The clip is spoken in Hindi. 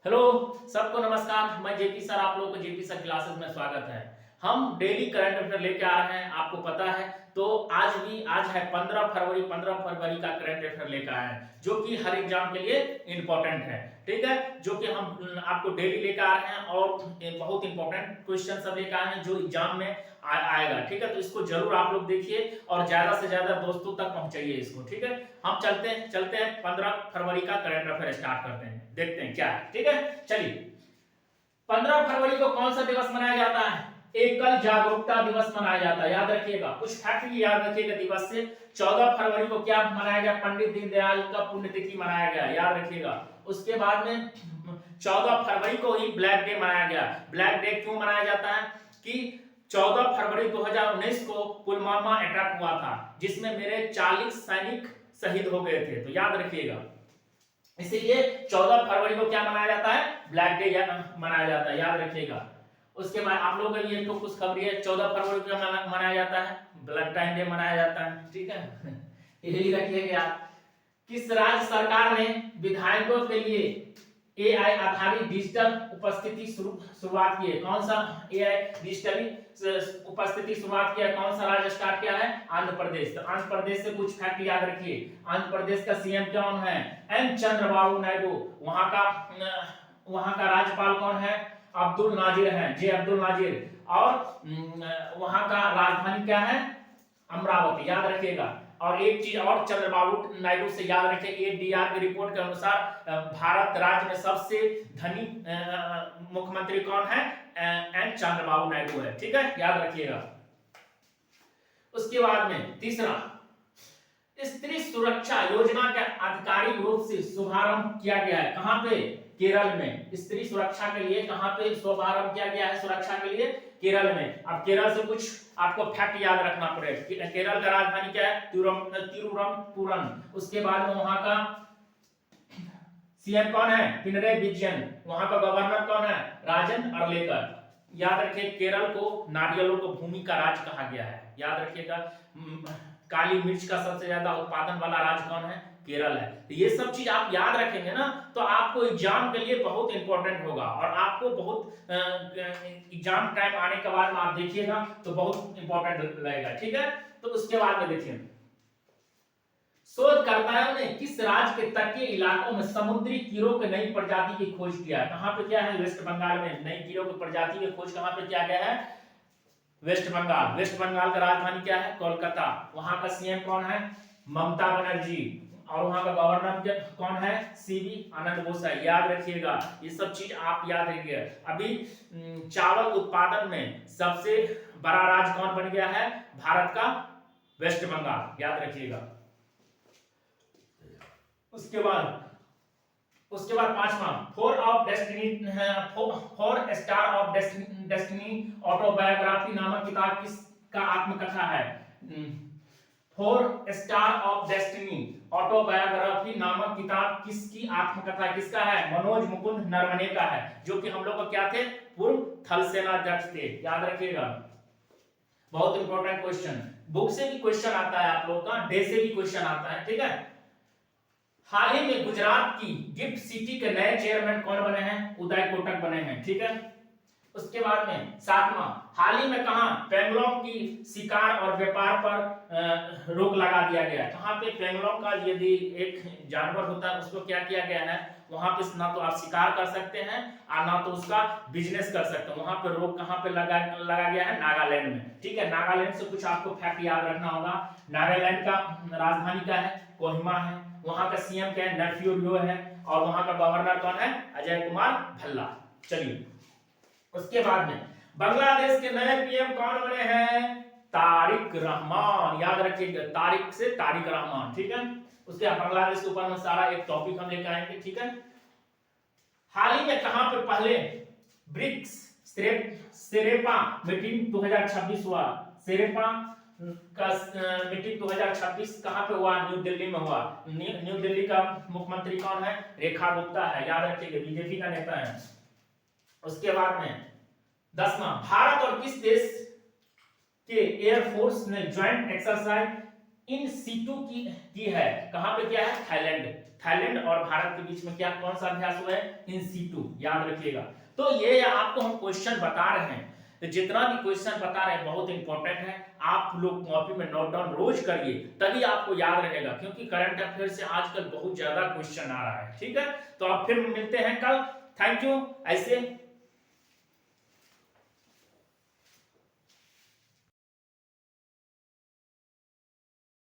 हेलो, सबको नमस्कार। मैं जेपी सर, आप लोगों को जेपी सर क्लासेस में स्वागत है। हम डेली करंट अफेयर लेके आ रहे हैं, आपको पता है। तो आज है 15 फरवरी। 15 फरवरी का करंट अफेयर लेकर आए हैं, जो कि हर एग्जाम के लिए इंपॉर्टेंट है। ठीक है, जो कि हम आपको डेली लेकर आ रहे हैं और बहुत इंपॉर्टेंट क्वेश्चन सब लेकर आए हैं जो एग्जाम में आएगा। ठीक है, तो इसको जरूर आप लोग देखिए और ज्यादा से ज्यादा दोस्तों तक पहुंचाइए इसको। ठीक है, हम चलते हैं 15 फरवरी का करंट अफेयर स्टार्ट करते हैं, देखते हैं क्या है। ठीक है, चलिए। 15 फरवरी को कौन सा दिवस मनाया जाता है? एकल जागरूकता दिवस मनाया जाता है। याद रखिएगा, कुछ फैक्ट भी याद रखिएगा दिवस से। 14 फरवरी को क्या मनाया गया? पंडित दीनदयाल का पुण्यतिथि मनाया गया, याद रखिएगा। उसके बाद में 14 फरवरी को ही ब्लैक डे मनाया गया। ब्लैक डे क्यों मनाया जाता है? कि 14 फरवरी 2019 को पुलवामा अटैक हुआ था, जिसमें मेरे 40 सैनिक शहीद हो गए थे, तो याद रखिएगा। इसीलिए 14 फरवरी को क्या मनाया जाता है? ब्लैक डे मनाया जाता है, याद रखिएगा। उसके बाद आप लोगों के लिए तो कुछ खबरी है। 14 फरवरी को मनाया जाता है? वैलेंटाइन डे मनाया जाता है। ठीक है, यही रखिएगा आप। किस राज्य सरकार ने विधायकों के लिए एआई आधारित डिजिटल उपस्थिति शुरुआत की है? कौन सा एआई डिजिटली उपस्थिति शुरुआत किया है? कौन सा राज्य स्टार्ट किया है? आंध्र प्रदेश। तो आंध्र प्रदेश से कुछ फैक्ट याद रखिए। आंध्र प्रदेश का सीएम कौन है? एन चंद्रबाबू नायडू। वहां का राज्यपाल कौन है? अब्दुल नाजिर है, जे अब्दुल नाजिर। और वहां का राजधानी क्या है? अमरावती, याद रखिएगा। और एक चीज और चंद्रबाबू नायडू से याद रखें, एडीआर की रिपोर्ट के अनुसार भारत राज्य में सबसे धनी मुख्यमंत्री कौन है? एन चंद्रबाबू नायडू है। ठीक है, याद रखिएगा। उसके बाद में तीसरा, स्त्री सुरक्षा योजना का आधिकारिक रूप से शुभारंभ किया गया है। कहां पे? केरल में। स्त्री सुरक्षा के लिए कहां पे शुभारंभ किया गया है? सुरक्षा के लिए केरल में। अब केरल से कुछ आपको फैक्ट याद रखना पड़ेगा। केरल का राजधानी क्या है? तिरुवनंतपुरम। उसके बाद में वहां का सीएम कौन है? पिनराई विजयन। वहां का गवर्नर कौन है? राजन अर्लेकर। याद रखिए, केरल को नारियलों को भूमि का राज कहा गया है, याद रखिएगा। काली मिर्च का सबसे ज्यादा उत्पादन वाला राज्य कौन है? केरल है। तो ये सब चीज आप याद रखेंगे ना, तो आपको एग्जाम के लिए बहुत इंपॉर्टेंट होगा। और आपको बहुत एग्जाम टाइम आने के बाद में आप देखिएगा तो बहुत इंपॉर्टेंट लगेगा। ठीक है, तो उसके बाद में देखिए, शोधकर्ताओं ने किस राज्य के तटीय इलाकों में समुद्री कीड़ों के नई प्रजाति की खोज किया है? कहां पे क्या है? वेस्ट बंगाल में नई कीड़ों की प्रजाति की खोज कहां पे किया गया है? वेस्ट बंगाल। वेस्ट बंगाल का राजधानी क्या है? कोलकाता। वहां का सीएम कौन है? ममता बनर्जी। और वहां का गवर्नर कौन है? सीवी आनंद बोस, याद रखिएगा। ये सब चीज आप याद रखिएगा। अभी चावल उत्पादन में सबसे बड़ा राज्य कौन बन गया है भारत का? वेस्ट बंगाल, याद रखिएगा। उसके बाद पांचवा, four star of destiny autobiography नामक किताब किसका आत्मकथा है? Four star of destiny autobiography नामक किताब किसकी आत्मकथा, किसका है? मनोज मुकुंद नरवणे का है, जो कि हम लोग को क्या थे? पूर्व थल सेनाध्यक्ष थे, याद रखिएगा। बहुत इंपॉर्टेंट क्वेश्चन, बुक से भी क्वेश्चन आता है आप लोग का, डे से भी क्वेश्चन आता है। ठीक है, हाल ही में गुजरात की गिफ्ट सिटी के नए चेयरमैन कौन बने हैं? उदय कोटक बने हैं। ठीक है, उसके बाद में सातवां, हाल ही में कहा पेंगोंग की शिकार और व्यापार पर रोक लगा दिया गया है? कहां पे? पेंगोंग का यदि एक जानवर होता है उसको क्या किया गया है? वहां पे ना तो आप शिकार कर सकते हैं और ना तो उसका बिजनेस कर सकते हैं। वहां पे रोक कहां पे लगा गया है? नागालैंड में। ठीक है, नागालैंड से कुछ आपको फैक्ट याद रखना होगा। नागालैंड का राजधानी क्या है? कोहिमा है। वहां का सीएम क्या है? नेफ्यू रियो है। और वहां का गवर्नर कौन है? अजय कुमार भल्ला। चलिए, उसके बाद में बांग्लादेश के नए पीएम कौन बने हैं? तारिक रहमान, याद रखिएगा, तारिक से तारिक रहमान। ठीक है, उसके बाद बांग्लादेश के ऊपर में सारा एक टॉपिक हम लेकर आएंगे। ठीक है, हाल ही में कहां पे पहले ब्रिक्स सेरेपा मीटिंग 2026 हुआ? सेरेपा का मीटिंग 2026 कहां पे हुआ? न्यू दिल्ली में हुआ। न्यू दिल्ली का मुख्यमंत्री कौन है? रेखा गुप्ता है, याद रखिएगा, बीजेपी का नेता है। उसके बाद में 10वां, भारत और किस देश के एयरफोर्स ने ज्वाइंट एक्सरसाइज इन सीटू की है, कहां पे क्या है, थाईलैंड। थाईलैंड और भारत के बीच में क्या, कौन सा अभ्यास हुआ है, इन सीटू, याद रखिएगा। तो ये आपको हम क्वेश्चन बता रहे हैं, तो जितना भी क्वेश्चन बता रहे हैं बहुत इंपॉर्टेंट है, आप लोग कॉपी में नोट डाउन रोज करिए, तभी आपको याद रहेगा, क्योंकि करंट अफेयर से आजकल बहुत ज्यादा क्वेश्चन आ रहा है। ठीक है, तो अब फिर मिलते हैं कल। Thank you. ऐसे